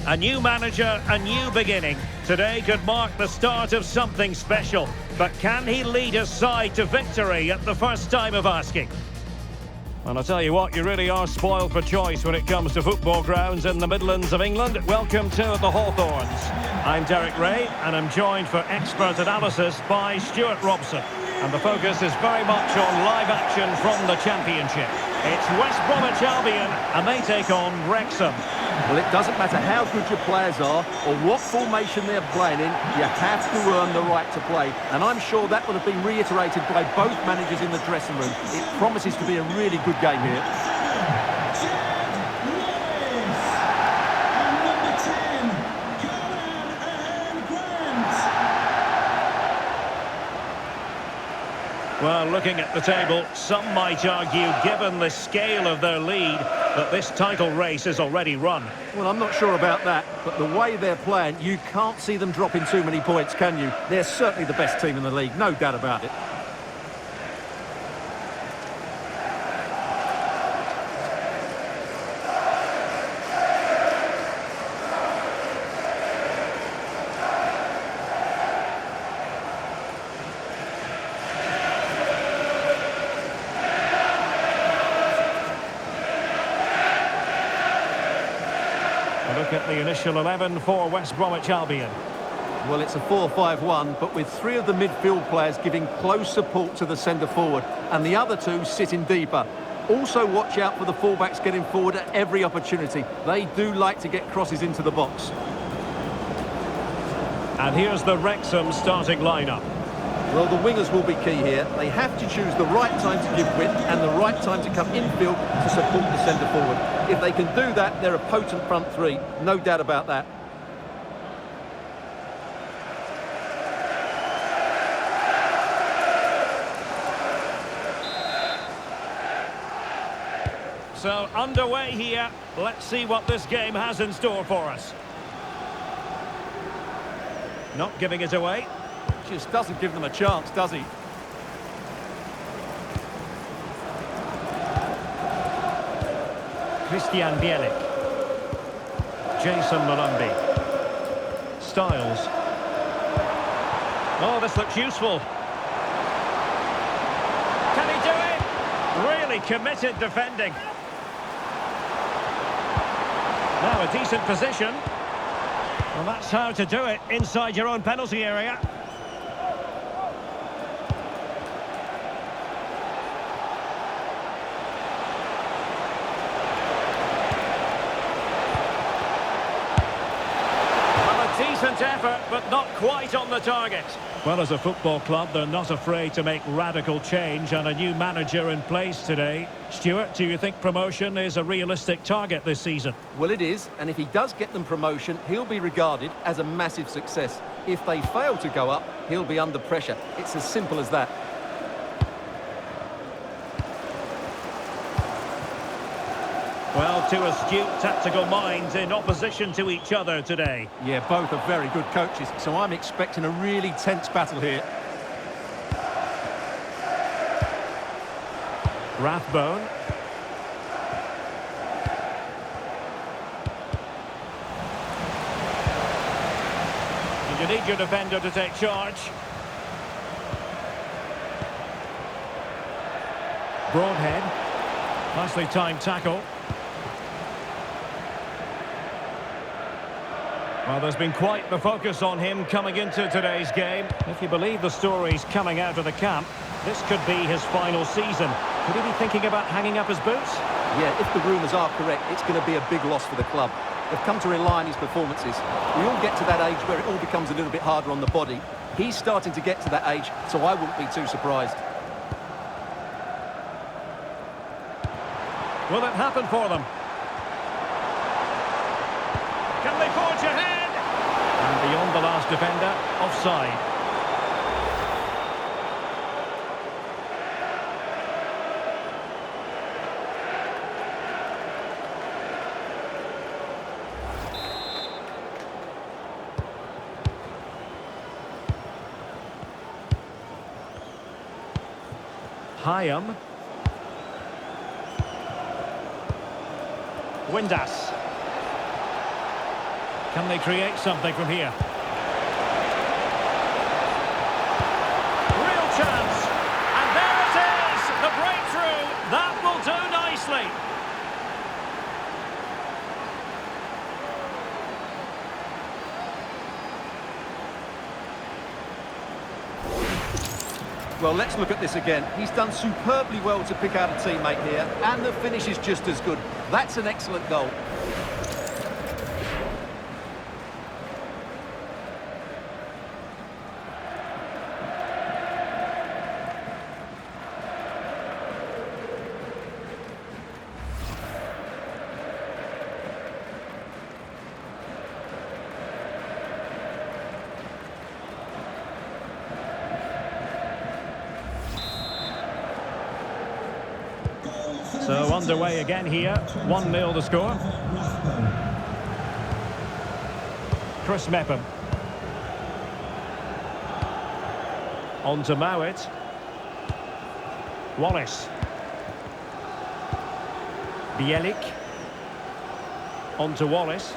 A new manager, a new beginning. Today could mark the start of something special. But can he lead his side to victory at the first time of asking? Well, I'll tell you what, you really are spoiled for choice when it comes to football grounds in the Midlands of England. Welcome to the Hawthorns. I'm Derek Ray, and I'm joined for expert analysis by Stuart Robson. And the focus is very much on live action from the Championship. It's West Bromwich Albion, and they take on Wrexham. Well, it doesn't matter how good your players are or what formation they're playing in, you have to earn the right to play. And I'm sure that would have been reiterated by both managers in the dressing room. It promises to be a really good game here. Well, looking at the table, some might argue, given the scale of their lead, that this title race is already run. Well, I'm not sure about that, but the way they're playing, you can't see them dropping too many points, can you? They're certainly the best team in the league, no doubt about it. Look at the initial 11 for West Bromwich Albion. Well, it's a 4-5-1, but with three of the midfield players giving close support to the centre-forward, and the other two sitting deeper. Also watch out for the fullbacks getting forward at every opportunity. They do like to get crosses into the box. And here's the Wrexham starting lineup. Well, the wingers will be key here. They have to choose the right time to give width and the right time to come infield to support the centre-forward. If they can do that, they're a potent front three. No doubt about that. So, underway here. Let's see what this game has in store for us. Not giving it away. Just doesn't give them a chance, does he? Christian Bielik. Jason Malumbi. Styles. Oh, this looks useful. Can he do it? Really committed defending. Now a decent position. Well, that's how to do it inside your own penalty area. Decent effort, but not quite on the target. Well, as a football club, they're not afraid to make radical change, and a new manager in place today. Stuart, do you think promotion is a realistic target this season? Well, it is, and if he does get them promotion, he'll be regarded as a massive success. If they fail to go up, he'll be under pressure. It's as simple as that. Well, two astute tactical minds in opposition to each other today. Yeah, both are very good coaches, so I'm expecting a really tense battle here. Rathbone. And you need your defender to take charge. Broadhead. Nicely timed tackle. Well, there's been quite the focus on him coming into today's game. If you believe the stories coming out of the camp, this could be his final season. Could he be thinking about hanging up his boots? Yeah, if the rumours are correct, it's going to be a big loss for the club. They've come to rely on his performances. We all get to that age where it all becomes a little bit harder on the body. He's starting to get to that age, so I wouldn't be too surprised. Will it happen for them? Can they forge ahead? And beyond the last defender, offside. Hyam. Windass. Can they create something from here? Real chance. And there it is! The breakthrough. That will do nicely. Well, let's look at this again. He's done superbly well to pick out a teammate here, and the finish is just as good. That's an excellent goal. So underway again here, 1-0 the score. Chris Mepham. On to Mowat. Wallace. Bielik. On to Wallace.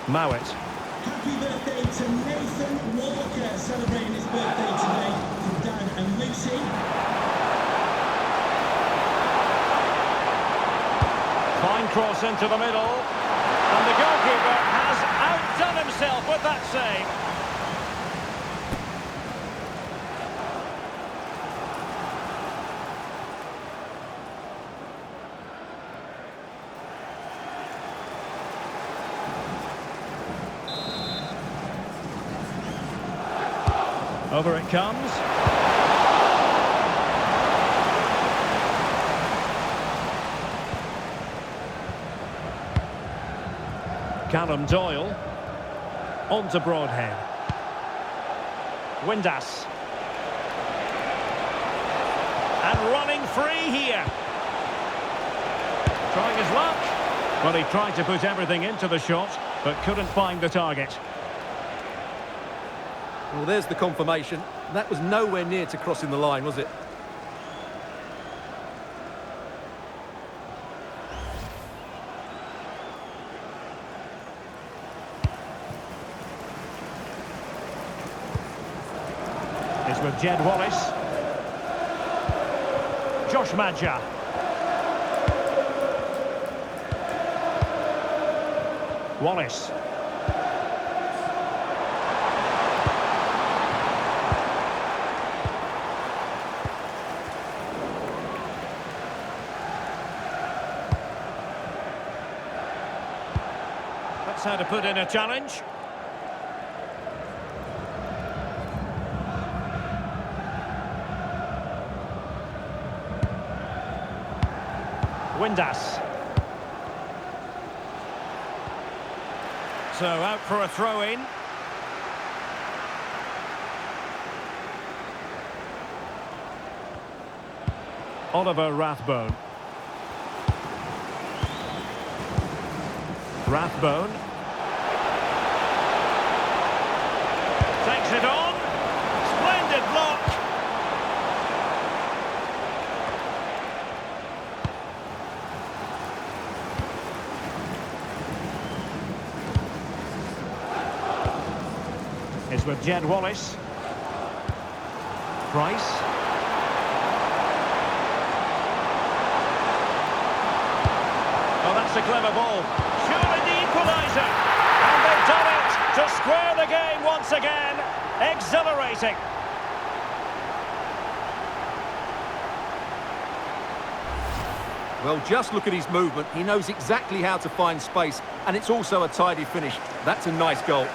Mowat. Happy birthday to Nathan Walker, celebrating his birthday today from Dan and Lucy. Fine cross into the middle, and the goalkeeper has outdone himself with that save. Over it comes. Callum Doyle, on to Broadhead. Windass. And running free here. Trying his luck. Well, he tried to put everything into the shot, but couldn't find the target. Well, there's the confirmation. That was nowhere near to crossing the line, was it? It's with Jed Wallace. Josh Madja. Wallace. That's how to put in a challenge. Windass. So out for a throw-in. Oliver Rathbone. Rathbone. Takes it on. Splendid block. Is with Jed Wallace. Price. Oh, that's a clever ball. Surely the equalizer. And they've done it to square the game once again. Exhilarating. Well, just look at his movement. He knows exactly how to find space, and it's also a tidy finish. That's a nice goal.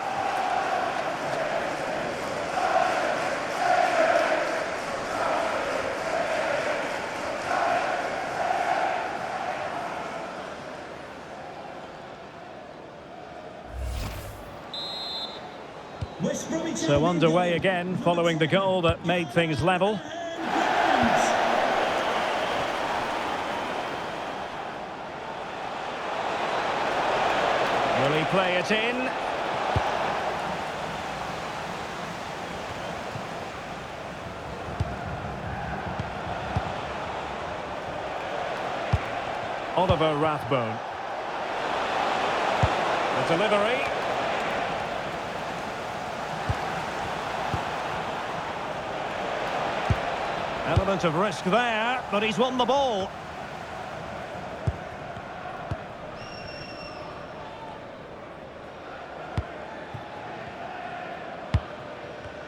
So underway again, following the goal that made things level. Will he play it in? Oliver Rathbone. Delivery. Element of risk there, but he's won the ball.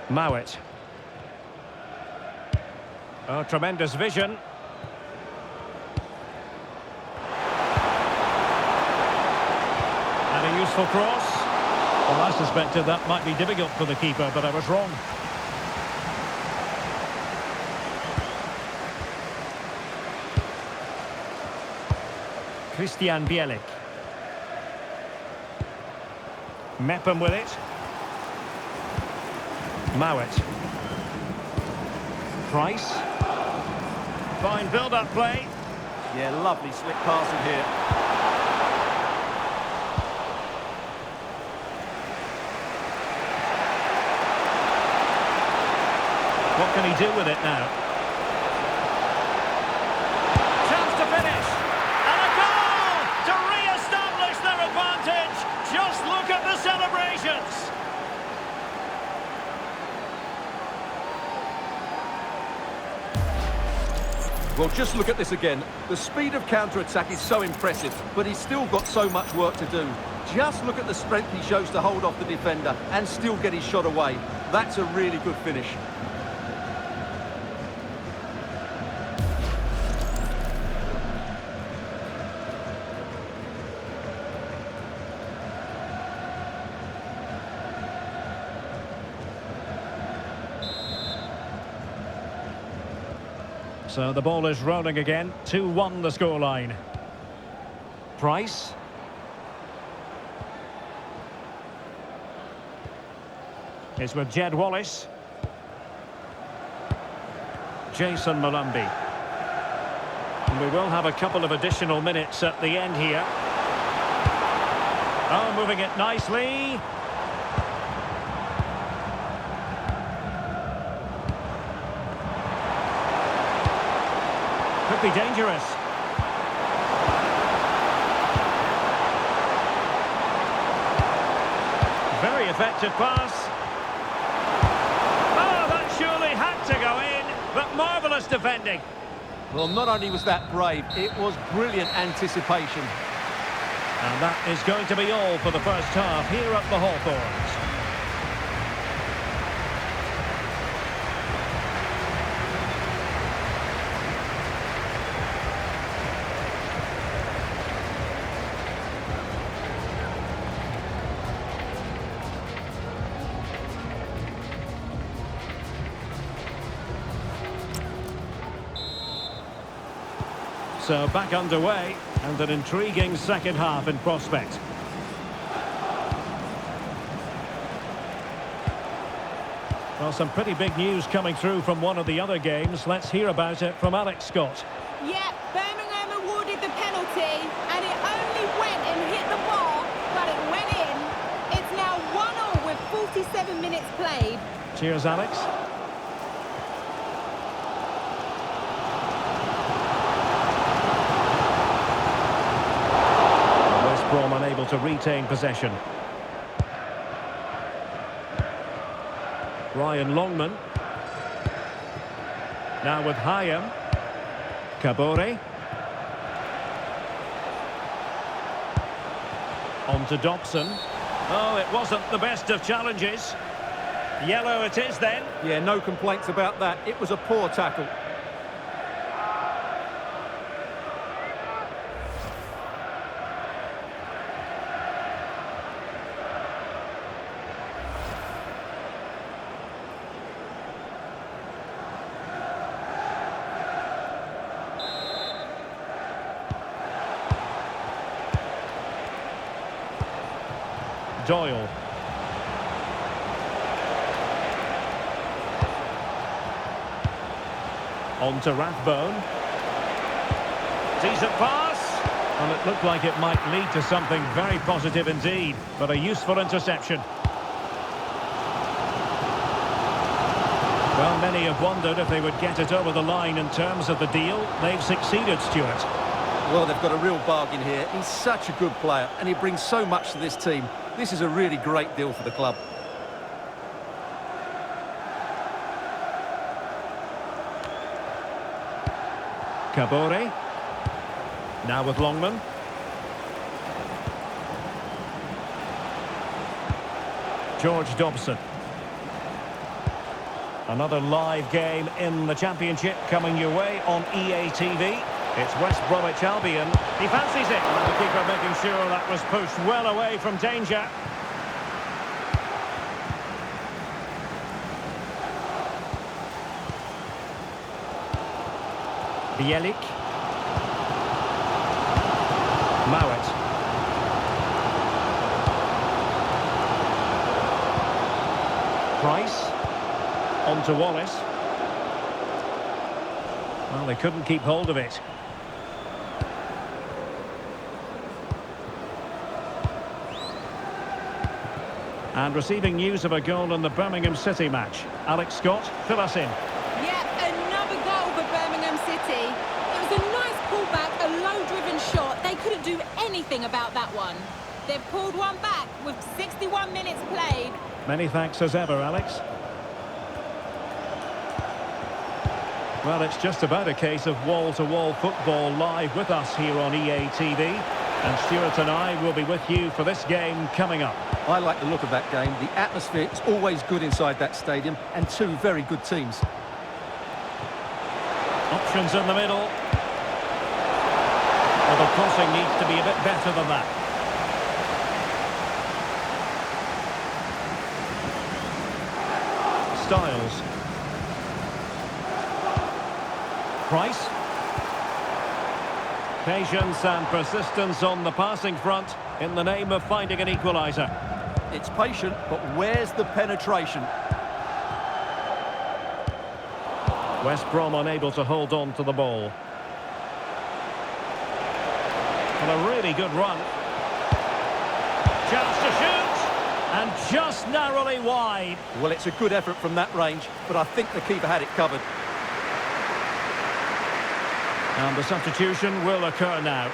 Mowat. Oh, tremendous vision. And a useful cross. Well, I suspected that might be difficult for the keeper, but I was wrong. Christian Bielik. Mepham with it. Mowat. Price. Fine build-up play. Yeah, lovely slick passing here. What can he do with it now? Chance to finish. And a goal to re-establish their advantage. Just look at the celebrations. Well, just look at this again. The speed of counter-attack is so impressive, but he's still got so much work to do. Just look at the strength he shows to hold off the defender and still get his shot away. That's a really good finish. So the ball is rolling again. 2-1 the scoreline. Price. It's with Jed Wallace. Jason Malumbi. And we will have a couple of additional minutes at the end here. Oh, moving it nicely. Could be dangerous. Very effective pass. Oh, that surely had to go in, but marvellous defending. Well, not only was that brave, it was brilliant anticipation. And that is going to be all for the first half here at the Hawthorns. So back underway, and an intriguing second half in prospect. Well, some pretty big news coming through from one of the other games. Let's hear about it from Alex Scott. Yeah, Birmingham awarded the penalty, and it only went and hit the bar, but it went in. It's now 1-1 with 47 minutes played. Cheers, Alex. Brom unable to retain possession. Ryan Longman. Now with Hayam. Kabore. On to Dobson. Oh, it wasn't the best of challenges. Yellow it is then. Yeah, no complaints about that. It was a poor tackle. Doyle. On to Rathbone. Decent pass. Well, it looked like it might lead to something very positive indeed, but a useful interception. Well, many have wondered if they would get it over the line in terms of the deal. They've succeeded, Stuart. Well, they've got a real bargain here. He's such a good player, and he brings so much to this team. This is a really great deal for the club. Kabore. Now with Longman. George Dobson. Another live game in the Championship coming your way on EA TV. It's West Bromwich Albion. He fancies it. And the keeper making sure that was pushed well away from danger. Bielik. Mowat. Price. On to Wallace. Well, they couldn't keep hold of it. And receiving news of a goal in the Birmingham City match. Alex Scott, fill us in. Yeah, another goal for Birmingham City. It was a nice pullback, a low-driven shot. They couldn't do anything about that one. They've pulled one back with 61 minutes played. Many thanks as ever, Alex. Well, it's just about a case of wall-to-wall football live with us here on EA TV. And Stuart and I will be with you for this game coming up. I like the look of that game. The atmosphere is always good inside that stadium, and two very good teams. Options in the middle. Well, the crossing needs to be a bit better than that. Styles. Price. Patience and persistence on the passing front in the name of finding an equaliser. It's patient, but where's the penetration? West Brom unable to hold on to the ball. And a really good run. Chance to shoot! And just narrowly wide. Well, it's a good effort from that range, but I think the keeper had it covered. And the substitution will occur now.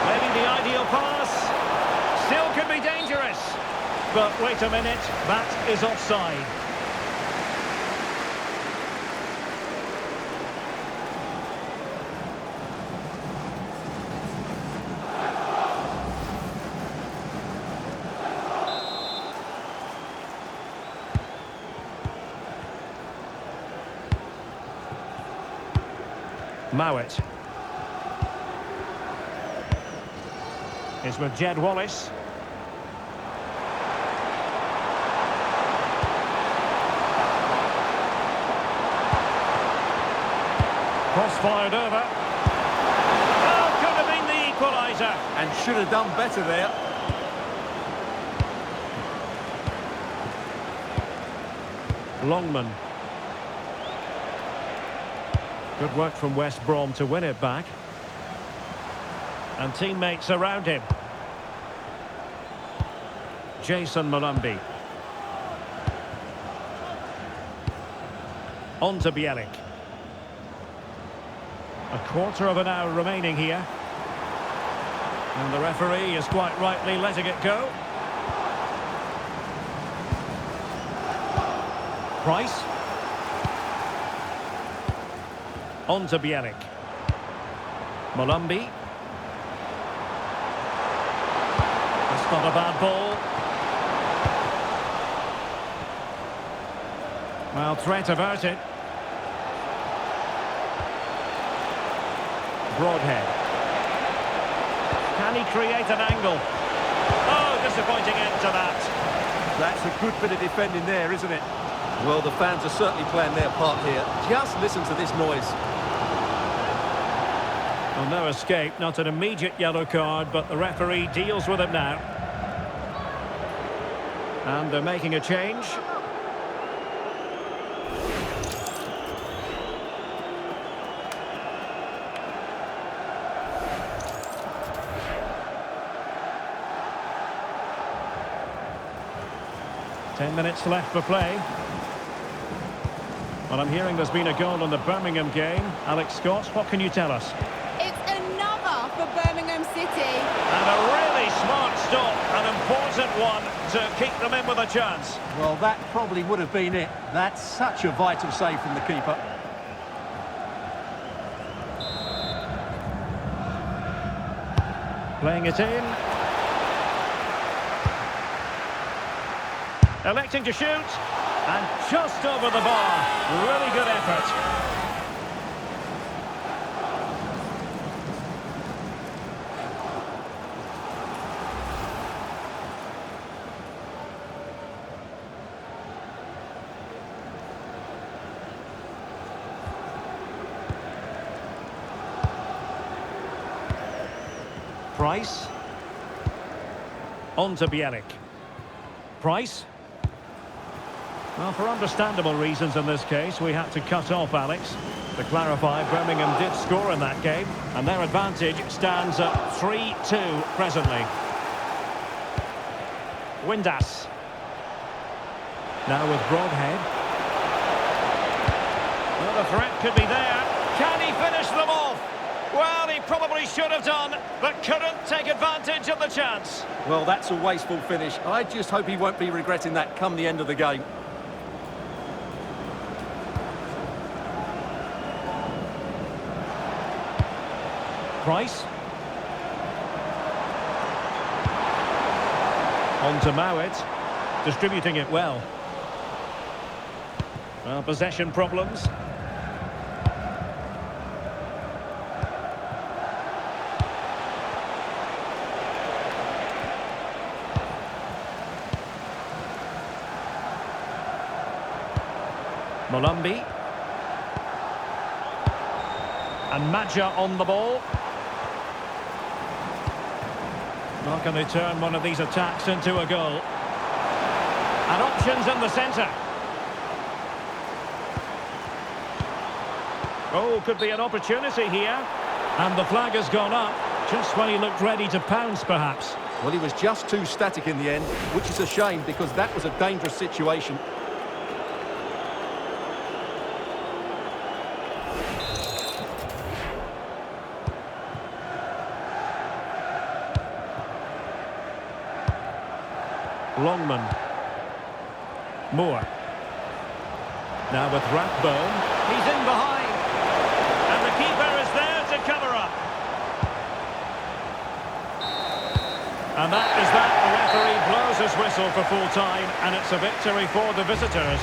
Maybe the ideal pass. Still could be dangerous. But wait a minute, that is offside. Mowat is with Jed Wallace. Cross fired over. Oh, could have been the equaliser. And should have done better there. Longman. Good work from West Brom to win it back. And teammates around him. Jason Malumbi. On to Bielik. A quarter of an hour remaining here. And the referee is quite rightly letting it go. Price. On to Bielik. Malumbi. That's not a bad ball. Well, threat averted. Broadhead. Can he create an angle? Oh, disappointing end to that. That's a good bit of defending there, isn't it? Well, the fans are certainly playing their part here. Just listen to this noise. Well, no escape, not an immediate yellow card, but the referee deals with it now. And they're making a change. 10 minutes left for play. Well, I'm hearing there's been a goal in the Birmingham game. Alex Scott, what can you tell us? It's another for Birmingham City. And a really smart stop, an important one to keep them in with a chance. Well, that probably would have been it. That's such a vital save from the keeper. Playing it in. Electing to shoot. And just over the bar. Really good effort. Price. On to Bielik. Price. Well, for understandable reasons in this case, we had to cut off Alex. To clarify, Birmingham did score in that game, and their advantage stands at 3-2 presently. Windass. Now with Broadhead. Well, the threat could be there. Can he finish them off? Well, he probably should have done, but couldn't take advantage of the chance. Well, that's a wasteful finish. I just hope he won't be regretting that come the end of the game. Price. On to Mowat. Distributing it well. Well, possession problems. Molumby. And Madja on the ball. Not going to turn one of these attacks into a goal. And options in the centre. Oh, could be an opportunity here. And the flag has gone up, just when he looked ready to pounce, perhaps. Well, he was just too static in the end, which is a shame because that was a dangerous situation. Longman. Moore. Now with Rathbone. He's in behind. And the keeper is there to cover up. And that is that. The referee blows his whistle for full time, and it's a victory for the visitors.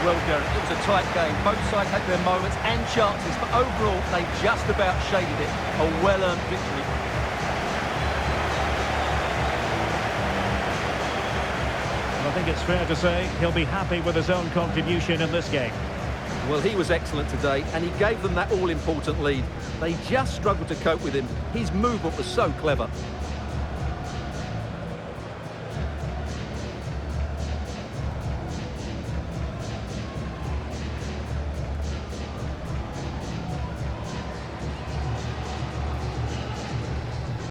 Well, Derek, it was a tight game. Both sides had their moments and chances, but overall, they just about shaded it. A well-earned victory. I think it's fair to say he'll be happy with his own contribution in this game. Well, he was excellent today, and he gave them that all-important lead. They just struggled to cope with him. His movement was so clever.